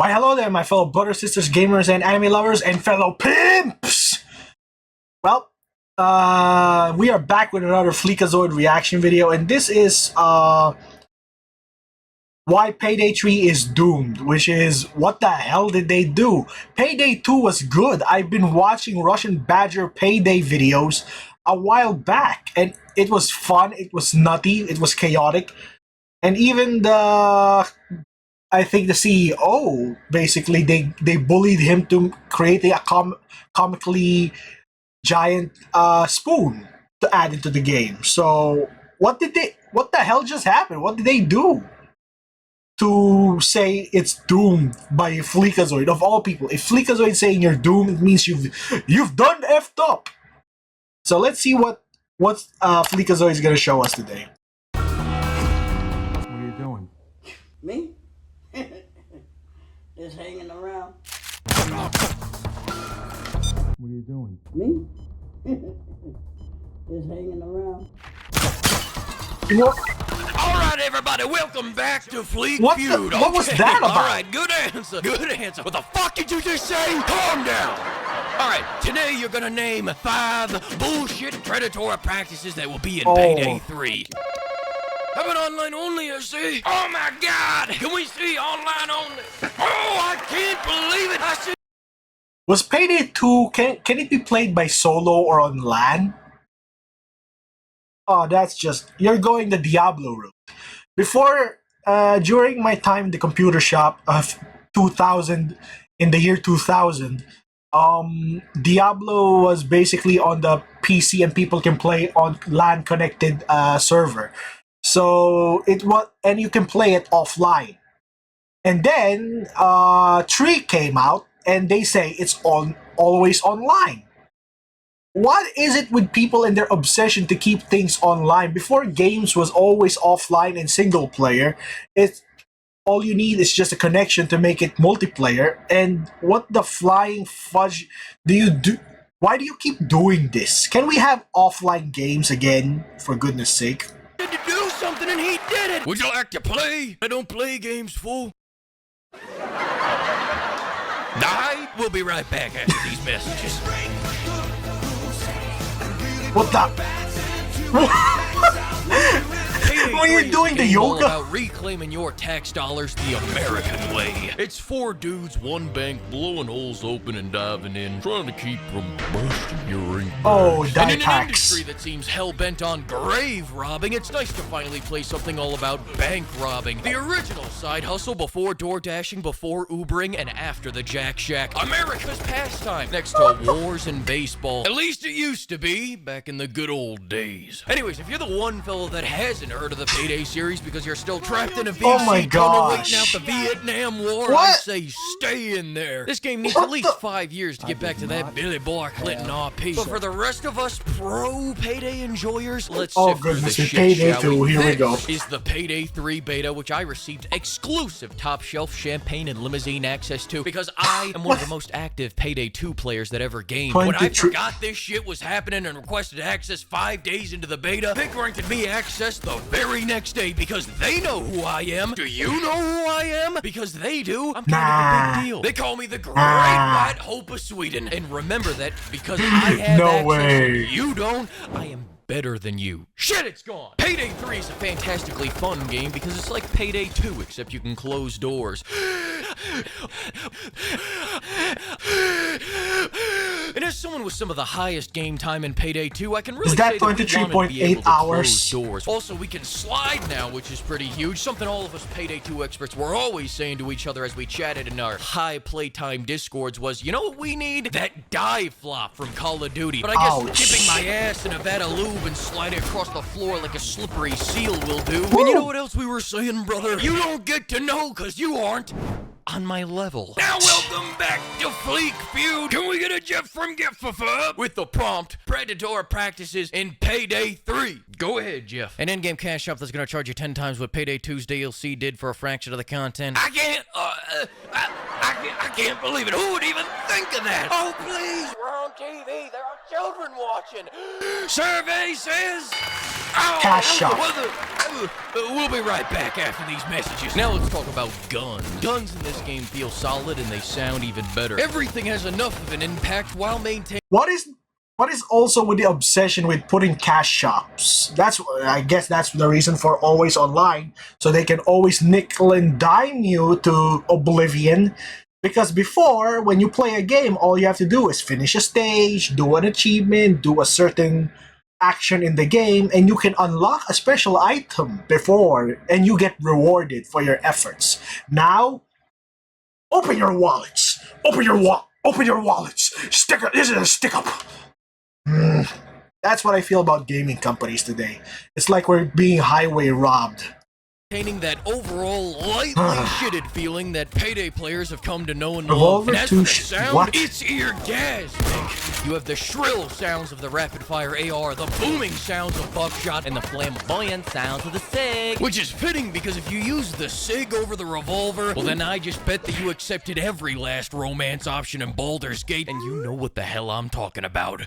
Why, hello there, my fellow brothers, sisters, gamers, and anime lovers, and fellow pimps! Well, we are back with another Fleekazoid reaction video, and this is why Payday 3 is doomed, which is, what the hell did they do? Payday 2 was good. I've been watching Russian Badger Payday videos a while back, and it was fun, it was nutty, it was chaotic, and even I think the CEO, basically, they bullied him to create a comically giant spoon to add into the game. So what the hell just happened? What did they do to say it's doomed by Fleekazoid of all people? If Fleekazoid saying you're doomed, it means you've done effed up. So let's see what Fleekazoid is gonna show us today. What are you doing? Me? Just hanging around. What are you doing? Me? Just hanging around. You know, Alright everybody, welcome back to Fleek What Feud. what was that about? Alright, good answer, good answer. What the fuck did you just say? Calm down. Alright, today you're gonna name 5 bullshit predatory practices that will be in Payday 3. Have it online only, I see. Oh my god! Can we see online only? Oh, I can't believe it! I see. was Payday 2, can it be played by solo or on LAN? Oh, that's just, you're going the Diablo route. Before, during my time in the computer shop of 2000, in the year 2000, Diablo was basically on the PC and people can play on LAN connected server. So it was, and you can play it offline. And then 3 came out, and they say it's always online. What is it with people and their obsession to keep things online? Before, games was always offline and single player. It's all you need is just a connection to make it multiplayer. And what the flying fudge do you do? Why do you keep doing this? Can we have offline games again, for goodness sake? To do something and he did it. Would you like to play? I don't play games, fool. I will be right back after these messages. What the? When you're doing the yoga? About reclaiming your tax dollars the American way. It's 4 dudes, 1 bank, blowing holes open and diving in, trying to keep from busting your ring. Oh, And die in an tax. industry that seems hell-bent on grave robbing, it's nice to finally play something all about bank robbing. The original side hustle before door dashing, before Ubering, and after the Jack Shack. America's pastime, next to wars and baseball. At least it used to be, back in the good old days. Anyways, if you're the one fellow that hasn't heard of the Payday series because you're still trapped in a VC Oh my tunnel waiting gosh. out the Vietnam War, I What? say stay in there. This game needs What at least the- 5 years to get back to that Billy Boy Clinton RP. But for the rest of us pro Payday enjoyers, let's Oh, sift through goodness, the it's shit, Payday shall 2, here we This go. is the Payday 3 beta, which I received exclusive top shelf champagne and limousine access to because I am one of the most active Payday 2 players that ever gamed. When I 23 forgot this shit was happening and requested access 5 days into the beta, Big granted me access the very next day because they know who I am. Do you know who I am? Because they do. I'm kind of a big deal. They call me the Great White Hope of Sweden. And remember that because I have No access way. and you don't, I am better than you. Shit, it's gone. Payday 3 is a fantastically fun game because it's like Payday 2, except you can close doors. And as someone with some of the highest game time in Payday 2, I can really Is that say that we wanted to be 23.8 able to hours? close doors. Also, we can slide now, which is pretty huge. Something all of us Payday 2 experts were always saying to each other as we chatted in our high playtime discords was, you know what we need? That dive flop from Call of Duty. But I guess Ouch. dipping my ass in a vat of lube and sliding across the floor like a slippery seal will do. And you know what else we were saying, brother? You don't get to know because you aren't on my level. Now welcome back to Fleek Feud. Can we get a Jeff from Get with the prompt predatory practices in Payday 3? Go ahead, Jeff. An in-game cash shop that's gonna charge you 10 times what Payday 2's DLC did for a fraction of the content. I can't believe it. Who would even think of that? Oh, please, on TV. There are children watching. Survey says... Cash shop. We'll be right back after these messages. Now let's talk about guns. Guns in this game feel solid and they sound even better. Everything has enough of an impact while maintaining... What is also with the obsession with putting cash shops? I guess that's the reason for always online, so they can always nickel and dime you to oblivion. Because before, when you play a game, all you have to do is finish a stage, do an achievement, do a certain action in the game, and you can unlock a special item before, and you get rewarded for your efforts. Now, open your wallets. Open your wallets. This is a stick up. That's what I feel about gaming companies today. It's like we're being highway robbed. Maintaining that overall lightly shitted feeling that Payday players have come to know and love. Revolver And as to for the sound, what? it's eargasmic. You have the shrill sounds of the rapid-fire AR, the booming sounds of buckshot, and the flamboyant sounds of the SIG. Which is fitting because if you use the SIG over the revolver, well then I just bet that you accepted every last romance option in Baldur's Gate, and you know what the hell I'm talking about.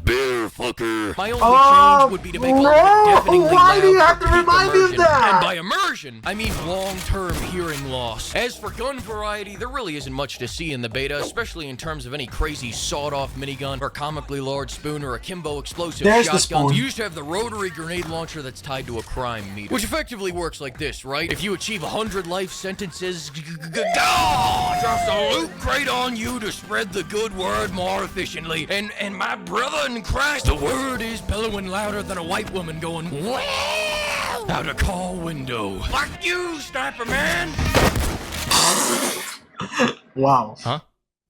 Bear fucker. My only change would be to make all of it deafeningly why do you loud have for to peak remind me of immersion. that? And by immersion, I mean long-term hearing loss. As for gun variety, there really isn't much to see in the beta, especially in terms of any crazy sawed-off minigun or comically large spoon or akimbo explosive There's the shotguns. spoon. You used to have the rotary grenade launcher that's tied to a crime meter, which effectively works like this, right? If you achieve 100 life sentences, drops a loot crate on you to spread the good word more efficiently. And my brother in Christ, the word is bellowing louder than a white woman going, "Well!" out a car window. Fuck you, sniper man! Wow. Huh?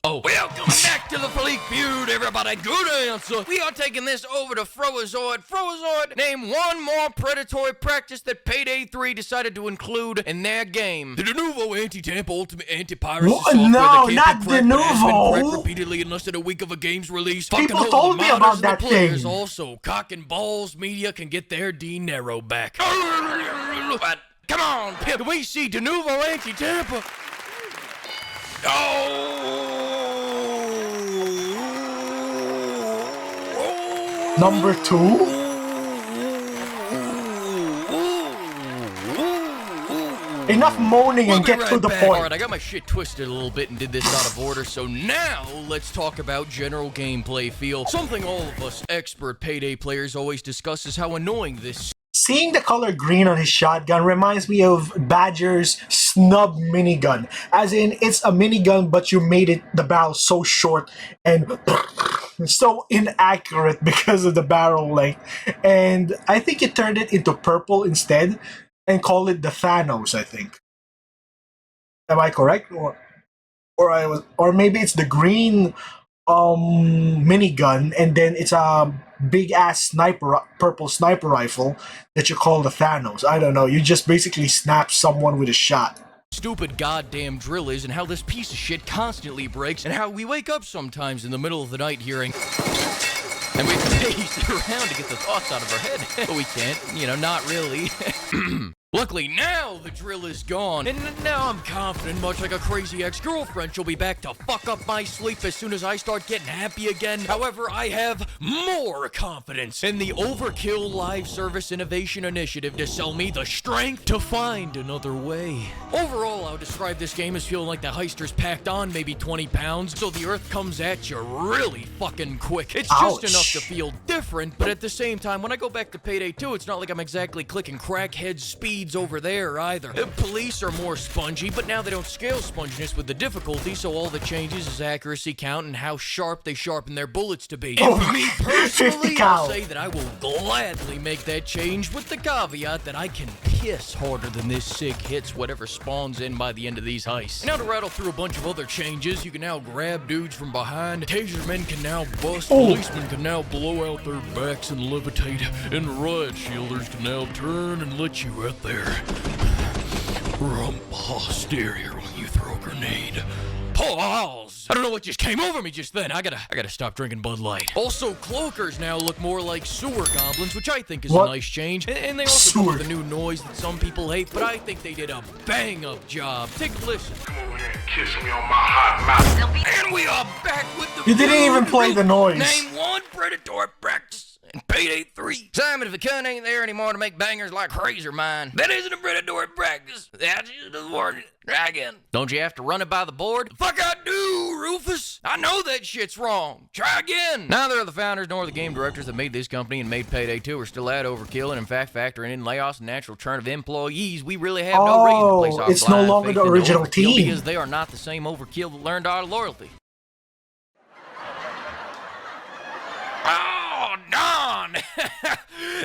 Oh, welcome back to the Fleek Feud, everybody. Good answer. We are taking this over to Froazoid. Froazoid, name one more predatory practice that Payday 3 decided to include in their game. The de novo anti-tamp ultimate anti-piracy What? software No, that can't not be de cracked, but has been novo. cracked repeatedly in less than a week of a game's release. People Fucking told the me modders about and that the players thing. Also, Cock and Balls Media can get their dinero back. But, come on, Pip. Can we see de novo anti-tampa? Number 2? Enough moaning and get to the point. Alright, I got my shit twisted a little bit and did this out of order, so now let's talk about general gameplay feel. Something all of us expert Payday players always discuss is how annoying this Seeing the color green on his shotgun reminds me of Badger's snub minigun. As in, it's a minigun, but you made the barrel so short and so inaccurate because of the barrel length. And I think you turned it into purple instead and called it the Thanos, I think. Am I correct? Or maybe it's the green minigun, and then it's a big ass purple sniper rifle that you call the Thanos. I don't know. You just basically snap someone with a shot. stupid goddamn drill is and how this piece of shit constantly breaks and how we wake up sometimes in the middle of the night hearing and we pace around to get the thoughts out of our head. But we can't, you know, not really. Luckily now the drill is gone, and now I'm confident, much like a crazy ex-girlfriend, she'll be back to fuck up my sleep as soon as I start getting happy again. However, I have more confidence in the Overkill Live Service Innovation Initiative to sell me the strength to find another way. Overall, I would describe this game as feeling like the heisters packed on maybe 20 pounds, so the earth comes at you really fucking quick. It's just enough to feel different, but at the same time, when I go back to Payday 2, it's not like I'm exactly clicking crackhead speeds over there either. The police are more spongy, but now they don't scale sponginess with the difficulty, so all that changes is accuracy count and how sharp they sharpen their bullets to be. And for me personally, I'll say that I will gladly make that change with the caveat that I can piss harder than this SIG hits whatever spawns in by the end of these heists. And now to rattle through a bunch of other changes, you can now grab dudes from behind, taser men can now bust, policemen can now blow out their backs and levitate, and riot shielders can now turn and let you out there. Rump posterior when you throw a grenade. Pause! I don't know what just came over me just then. I gotta stop drinking Bud Light. Also, cloakers now look more like sewer goblins, which I think is a nice change. And they also come with a new noise that some people hate, but I think they did a bang-up job. Take a listen. Come over here and kiss me on my hot mouth. And we are back with the You didn't even play the noise. Name one predatory practice in Payday 3. Simon, if the cunt ain't there anymore to make bangers like Razor Mine, that isn't a predatory practice. That's just a warning. Try again. Don't you have to run it by the board? The fuck I do, Rufus. I know that shit's wrong. Try again. Neither the founders nor the game directors that made this company and made Payday 2 are still at overkill, and in fact, factoring in layoffs and natural churn of employees, we really have no reason to place our it's no blind longer faith the into original overkill team. because they are not the same overkill that learned our loyalty. Oh, Don!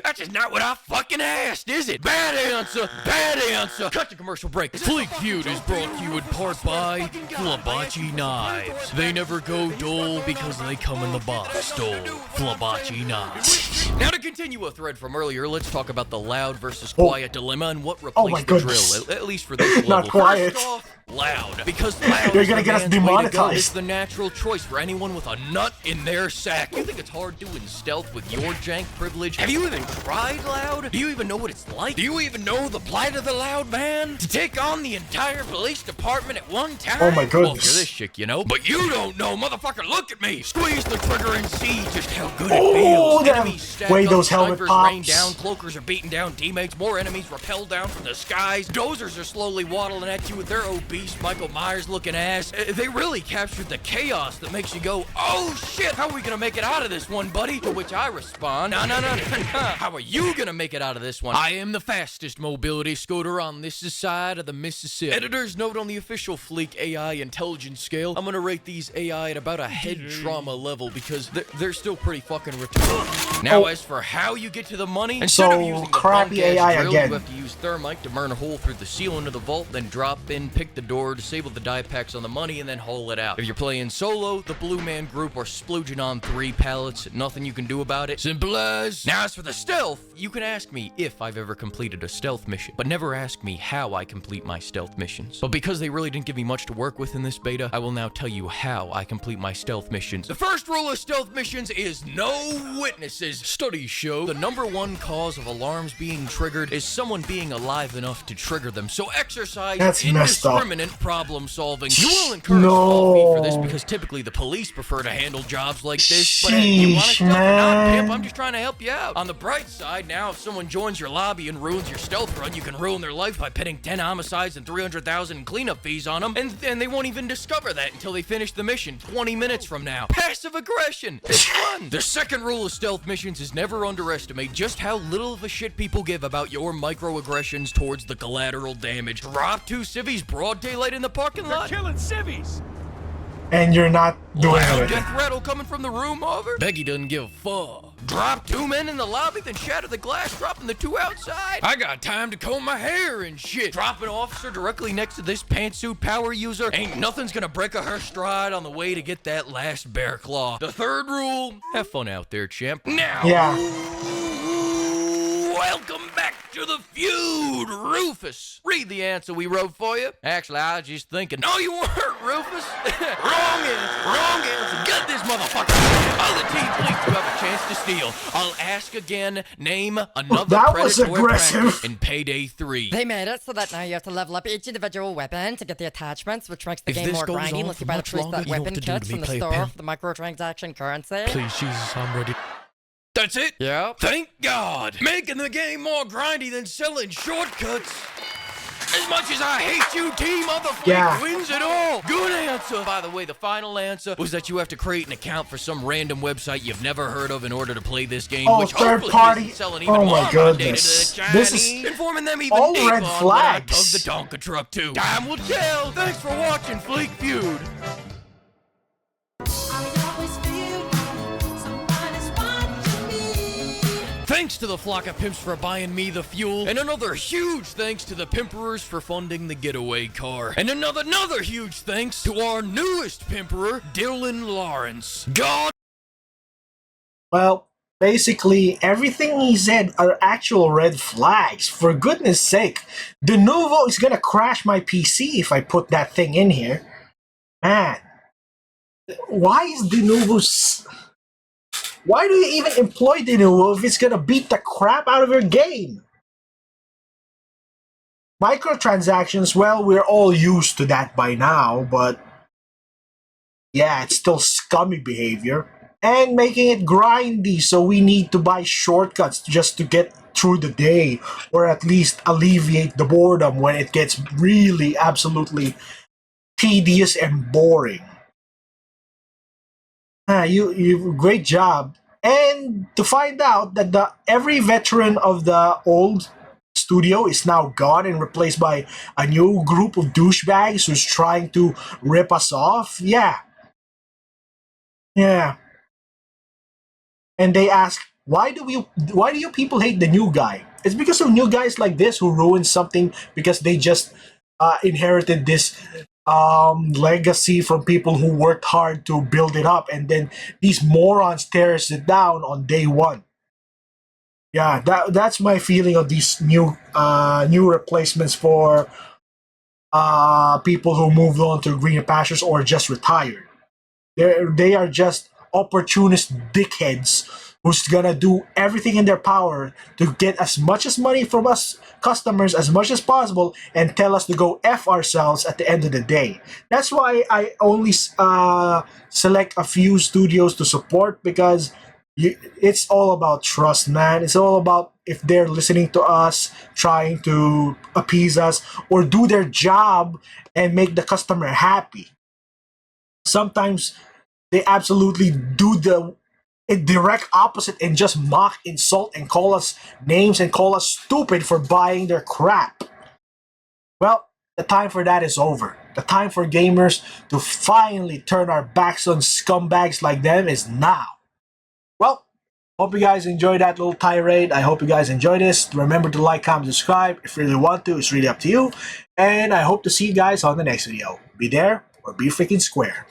That's just not what I fucking asked, is it? Bad answer! Bad answer! Cut the commercial break. Fleek Feud is brought to you in part by Flabachi Knives. They never go dull because they come in the box dull. Flabachi Knives. Now to continue a thread from earlier, let's talk about the loud versus quiet dilemma and what replaced my the goodness. drill, at least for this level. Not quiet. First off, loud. Because loud You're is gonna the get us man's way to go. demonetized. It's the natural choice for anyone with a nut in their sack. You think it's hard doing stealth with your jank privilege? Have you even tried loud? Do you even know what it's like? Do you even know the plight of the loud man? To take on the entire police department at one time? Oh my goodness. Well, if you're this chick, you know. But you don't know, motherfucker. Look at me. Squeeze the trigger and see just how good it feels. Damn. Enemies stack Wait, up, those helmet snipers pops. rain down, cloakers are beating down teammates, more enemies rappel down from the skies, dozers are slowly waddling at you with their obese Michael Myers looking ass. They really captured the chaos that makes you go, oh shit, how are we gonna make it out of this one, buddy? To which I respond, no. How are you gonna make it out of this one? I am the fastest mobility scooter on this side of the Mississippi. Editor's note on the official Fleek AI intelligence scale, I'm gonna rate these AI at about a head trauma level because they're still pretty fucking retarded. Now, as for how you get to the money, instead of using the crappy bunk-ass AI drill, again. you have to use thermite to burn a hole through the ceiling of the vault, then drop in, pick the door, disable the die packs on the money, and then haul it out. If you're playing solo, the Blue Man Group are splooging on 3 pallets. Nothing you can do about it. Simple as. Now, as for the stealth, you can ask me if I've ever completed a stealth mission, but never ask me how I complete my stealth missions. But because they really didn't give me much to work with in this beta, I will now tell you how I complete my stealth missions. The first rule of stealth missions is no witnesses. Studies show the #1 cause of alarms being triggered is someone being alive enough to trigger them. So exercise That's messed up. indiscriminate problem solving. You will incur a small fee for this because typically the police prefer to handle jobs like this. But hey, you want to Sheesh, stealth or not, pimp? man. I'm just trying to help you out. On the bright side, now if someone joins your lobby and ruins your stealth run, you can ruin their life by pinning 10 homicides and 300,000 in cleanup fees on them, and they won't even discover that until they finish the mission 20 minutes from now. Passive aggression. It's fun. The second rule of stealth missions is never underestimate just how little of a shit people give about your microaggressions towards the collateral damage. Drop 2 civvies broad daylight in the parking lot. Killing civvies! And you're not doing Loud it. death rattle coming from the room over. Becky doesn't give a fuck. Drop 2 men in the lobby, then shatter the glass, dropping the 2 outside. I got time to comb my hair and shit. Drop an officer directly next to this pantsuit power user. Ain't nothing's gonna break a her stride on the way to get that last bear claw. The third rule, have fun out there, champ. Now, Yeah. welcome back to the feud, Rufus. Read the answer we wrote for you. Actually, I was just thinking. No, you weren't, Rufus. Wrong answer. Get this motherfucker. Other team, please do have a chance to steal. I'll ask again. Name another That was predatory aggressive. practice in Payday 3. They made it so that now you have to level up each individual weapon to get the attachments, which makes the If game this more goes grindy on unless for you buy the much police longer, that you know weapon what to do kit to me, from the play store pimp. for the microtransaction currency. Please, Jesus, I'm ready. That's it? Yeah. Thank God. Making the game more grindy than selling shortcuts. As much as I hate you, Team Motherfucker Yeah. wins it all. Good answer. By the way, the final answer was that you have to create an account for some random website you've never heard of in order to play this game, Oh, which third hopefully party. isn't selling even Oh more my data goodness. to the This Chinese, is informing them even all deeper red on when I tug flags. the Tonka truck too. Time will tell. Thanks for watching Fleek Feud. Thanks to the flock of pimps for buying me the fuel, and another huge thanks to the pimperers for funding the getaway car. And another huge thanks to our newest pimperer, Dylan Lawrence. God. Well, basically, everything he said are actual red flags. For goodness sake, the Nuvo is gonna crash my PC if I put that thing in here. Man, why is the Nuvo... Why do you even employ the Nuvo if it's gonna beat the crap out of your game? Microtransactions, well, we're all used to that by now, but Yeah, it's still scummy behavior. And making it grindy, so we need to buy shortcuts just to get through the day, or at least alleviate the boredom when it gets really absolutely tedious and boring. You great job. And to find out that the every veteran of the old studio is now gone and replaced by a new group of douchebags who's trying to rip us off. Yeah, yeah. And they ask, why do you people hate the new guy? It's because of new guys like this who ruin something because they just inherited this legacy from people who worked hard to build it up, and then these morons tears it down on day one. Yeah, that's my feeling of these new replacements for people who moved on to greener pastures or just retired. They are just opportunist dickheads who's gonna do everything in their power to get as much as money from us customers as much as possible and tell us to go f ourselves at the end of the day. That's why I only select a few studios to support, because it's all about trust, man. It's all about if they're listening to us, trying to appease us or do their job and make the customer happy. Sometimes they absolutely do the direct opposite and just mock, insult, and call us names and call us stupid for buying their crap. Well, the time for that is over. The time for gamers to finally turn our backs on scumbags like them is now. Well, hope you guys enjoyed that little tirade. I hope you guys enjoyed this. Remember to like, comment, subscribe. If you really want to, it's really up to you. And I hope to see you guys on the next video. Be there or be freaking square.